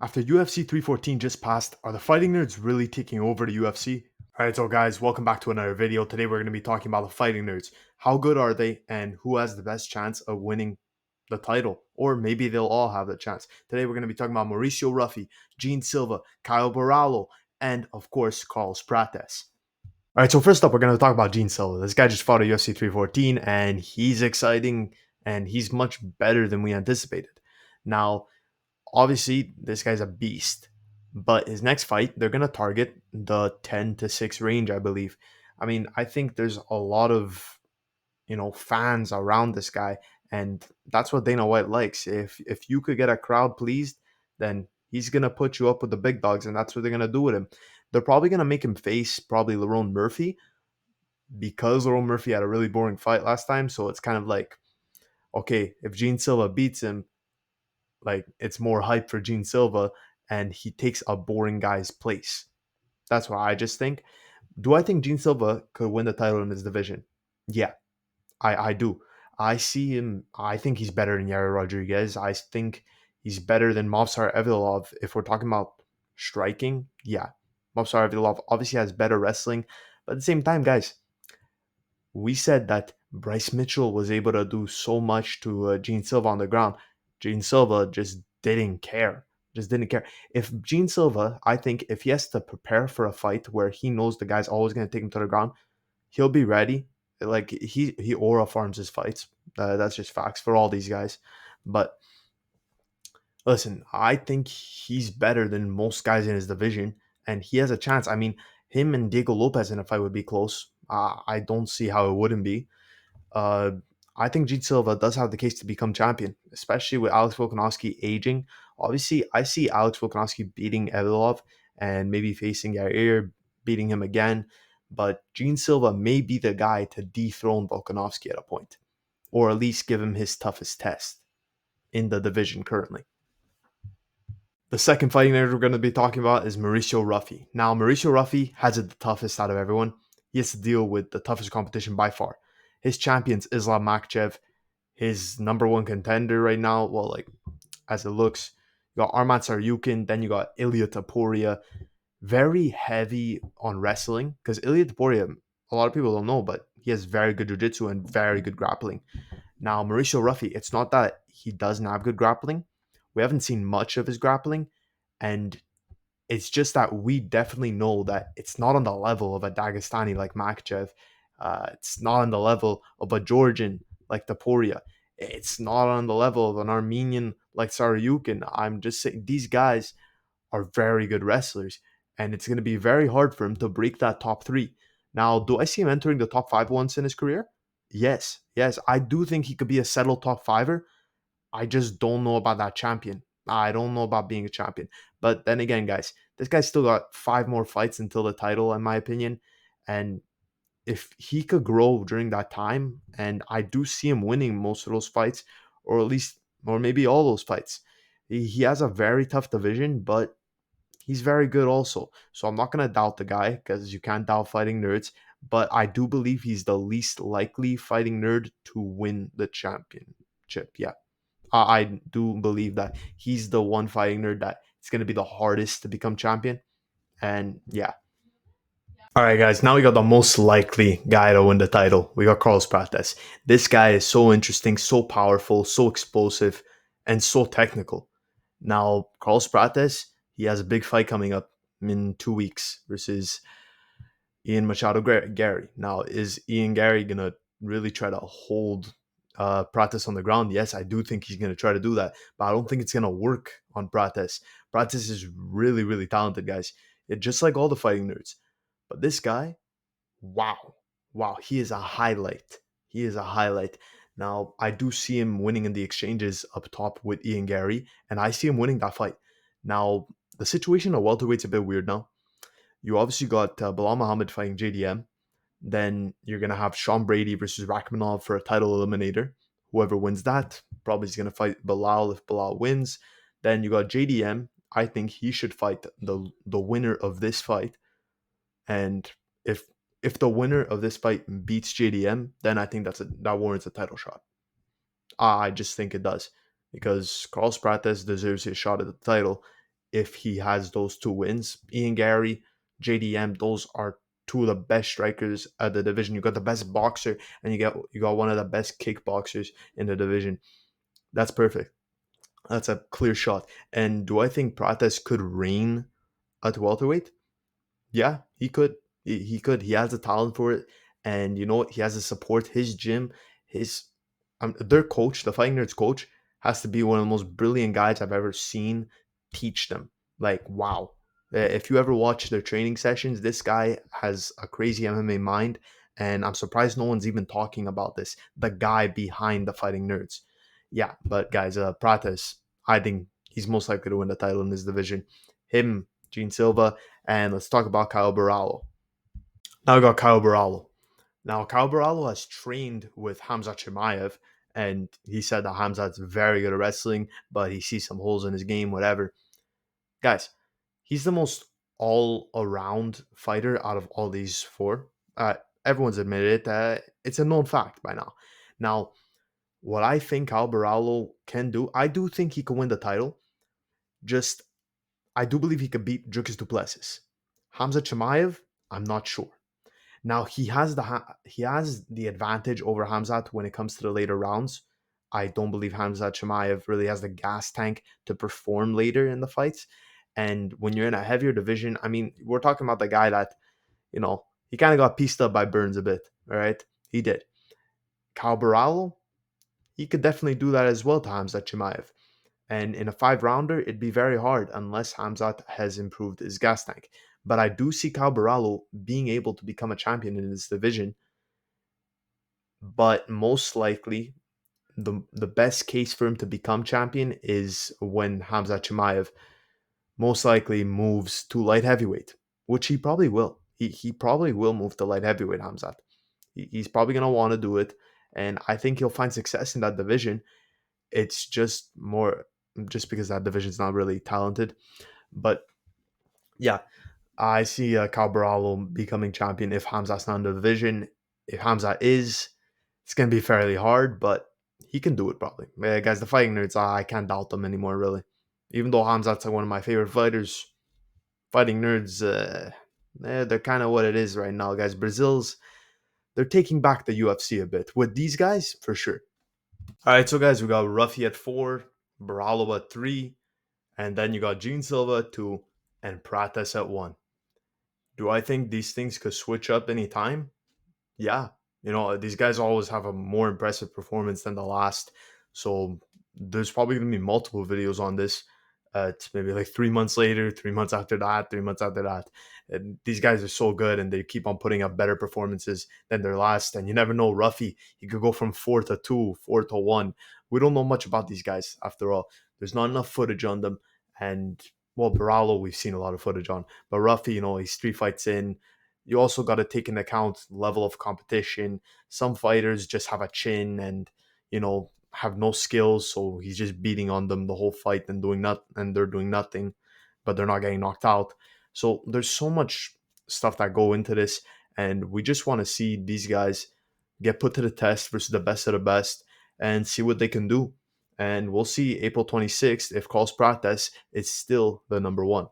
After UFC 314 just passed, are the fighting nerds really taking over the UFC? Alright, so guys, welcome back to another video. Today we're going to be talking about the fighting nerds. How good are they and who has the best chance of winning the title? Or maybe they'll all have the chance. Today we're going to be talking about Mauricio Ruffy, Gene Silva, Kyle Barallo, and of course, Carlos Prates. Alright, so first up, we're going to talk about Gene Silva. This guy just fought at UFC 314 and he's exciting and he's much better than we anticipated. Now, obviously, this guy's a beast. But his next fight, they're gonna target the 10 to 6 range, I believe. I mean, I think there's a lot of fans around this guy, and that's what Dana White likes. If you could get a crowd pleased, then he's gonna put you up with the big dogs, and that's what they're gonna do with him. They're probably gonna make him face probably Lerone Murphy because Lerone Murphy had a really boring fight last time. So it's kind of like, okay, if Gene Silva beats him, like it's more hype for Gene Silva and he takes a boring guy's place. That's what I just think. Do I think Gene Silva could win the title in this division? Yeah, I do. I see him. I think he's better than Yair Rodriguez. I think he's better than Movsar Evloev. If we're talking about striking, yeah. Movsar Evloev obviously has better wrestling. But at the same time, guys, we said that Bryce Mitchell was able to do so much to Gene Silva on the ground. Gene Silva just didn't care. Just didn't care. If Gene Silva, I think if he has to prepare for a fight where he knows the guy's always going to take him to the ground, he'll be ready. Like he aura farms his fights. That's just facts for all these guys. But listen, I think he's better than most guys in his division, and he has a chance. I mean, him and Diego Lopez in a fight would be close. I don't see how it wouldn't be. Uh, I think Gene Silva does have the case to become champion, especially with Alex Volkanovski aging. Obviously, I see Alex Volkanovski beating Evloev and maybe facing Yair, beating him again. But Gene Silva may be the guy to dethrone Volkanovski at a point, or at least give him his toughest test in the division currently. The second fighting nerd we're going to be talking about is Mauricio Ruffy. Now, Mauricio Ruffy has it the toughest out of everyone. He has to deal with the toughest competition by far. His champion's Islam Makhachev, his number one contender right now. Well, like as it looks, you got Arman Saryukin, then you got Ilya Taporia. Very heavy on wrestling because Ilya Taporia, a lot of people don't know, but he has very good jiu-jitsu and very good grappling. Now, Mauricio Ruffy, it's not that he doesn't have good grappling. We haven't seen much of his grappling, and it's just that we definitely know that it's not on the level of a Dagestani like Makhachev. It's not on the level of a Georgian like Taporia. It's not on the level of an Armenian like Saryukin. I'm just saying these guys are very good wrestlers, and it's going to be very hard for him to break that top three. Now, do I see him entering the top five once in his career? Yes, yes, I do think he could be a settled top fiver. I just don't know about that champion. I don't know about being a champion. But then again, guys, this guy's still got five more fights until the title, in my opinion. And if he could grow during that time, and I do see him winning most of those fights, or at least, or maybe all those fights, he has a very tough division, but he's very good also. So I'm not going to doubt the guy because you can't doubt fighting nerds. But I do believe he's the least likely fighting nerd to win the championship. Yeah. I do believe that he's the one fighting nerd that it's going to be the hardest to become champion. And yeah. All right, guys. Now we got the most likely guy to win the title. We got Carlos Prates. This guy is so interesting, so powerful, so explosive, and so technical. Now, Carlos Prates, he has a big fight coming up in 2 weeks versus Ian Machado Gary. Now, is Ian Gary going to really try to hold Prates on the ground? Yes, I do think he's going to try to do that, but I don't think it's going to work on Prates. Prates is really, really talented, guys. Just like all the fighting nerds. But this guy, wow. Wow, he is a highlight. He is a highlight. Now, I do see him winning in the exchanges up top with Ian Gary, and I see him winning that fight. Now, the situation at welterweight's a bit weird now. You obviously got Bilal Muhammad fighting JDM. Then you're going to have Sean Brady versus Rachmanov for a title eliminator. Whoever wins that probably is going to fight Bilal if Bilal wins. Then you got JDM. I think he should fight the winner of this fight. And if the winner of this fight beats JDM, then I think that warrants a title shot. I just think it does because Carlos Prates deserves his shot at the title. if he has those two wins. Ian Gary, JDM, those are two of the best strikers at the division. You got the best boxer, and you got one of the best kickboxers in the division. That's perfect. That's a clear shot. And do I think Prates could reign at welterweight? Yeah, he could. He could. He has the talent for it, and you know what? He has the support. His gym, his their coach, the Fighting Nerds coach, has to be one of the most brilliant guys I've ever seen teach them. Like wow, if you ever watch their training sessions, this guy has a crazy MMA mind, and I'm surprised no one's even talking about this. The guy behind the Fighting Nerds. Yeah, but guys, Prates, I think he's most likely to win the title in this division. Him, Gene Silva, and let's talk about Kyle Barallo. Now we got Kyle Barallo. Now Kyle Barallo has trained with Hamza Chimaev, and he said that Hamza's very good at wrestling, but he sees some holes in his game, whatever. Guys, he's the most all-around fighter out of all these four. Everyone's admitted it. It's a known fact by now. Now, what I think Kyle Barallo can do, I do think he can win the title. Just, I do believe he could beat Dricus Duplessis. Hamza Chimaev, I'm not sure. Now he has the advantage over Hamzat when it comes to the later rounds. I don't believe Hamzat Chimaev really has the gas tank to perform later in the fights. And when you're in a heavier division, I mean, we're talking about the guy that, he kind of got pieced up by Burns a bit. All right. He did. Kyle Barallo, he could definitely do that as well to Hamzat Chimaev. And in a 5 rounder, it'd be very hard unless Hamzat has improved his gas tank. But I do see Kyle Barallo being able to become a champion in this division. But most likely, the best case for him to become champion is when Hamzat Chimaev most likely moves to light heavyweight, which he probably will. He probably will move to light heavyweight, Hamzat. He's probably going to want to do it. And I think he'll find success in that division. It's just because that division's not really talented. But yeah, I see Kyle Barallo becoming champion if Hamzat's not in the division. If Hamzat is, it's going to be fairly hard, but he can do it probably. Guys, the Fighting Nerds, I can't doubt them anymore, really. Even though Hamzat's like one of my favorite fighters, Fighting Nerds, they're kind of what it is right now, guys. They're taking back the UFC a bit. With these guys, for sure. All right, so guys, we got Ruffy at 4, Barallo at 3, and then you got Gene Silva at 2, and Prates at 1. Do I think these things could switch up anytime? Yeah, these guys always have a more impressive performance than the last. So there's probably going to be multiple videos on this. It's maybe like 3 months later, 3 months after that, 3 months after that. And these guys are so good and they keep on putting up better performances than their last. And you never know, Ruffy, he could go from 4-2, 4-1. We don't know much about these guys after all. There's not enough footage on them. And well, Barallo, we've seen a lot of footage on. But Ruffy, he's 3 fights in. You also got to take into account level of competition. Some fighters just have a chin and have no skills, so he's just beating on them the whole fight and they're doing nothing, but they're not getting knocked out. So there's so much stuff that go into this, and we just want to see these guys get put to the test versus the best of the best and see what they can do. And we'll see April 26th if Carlos Prates is still the number one.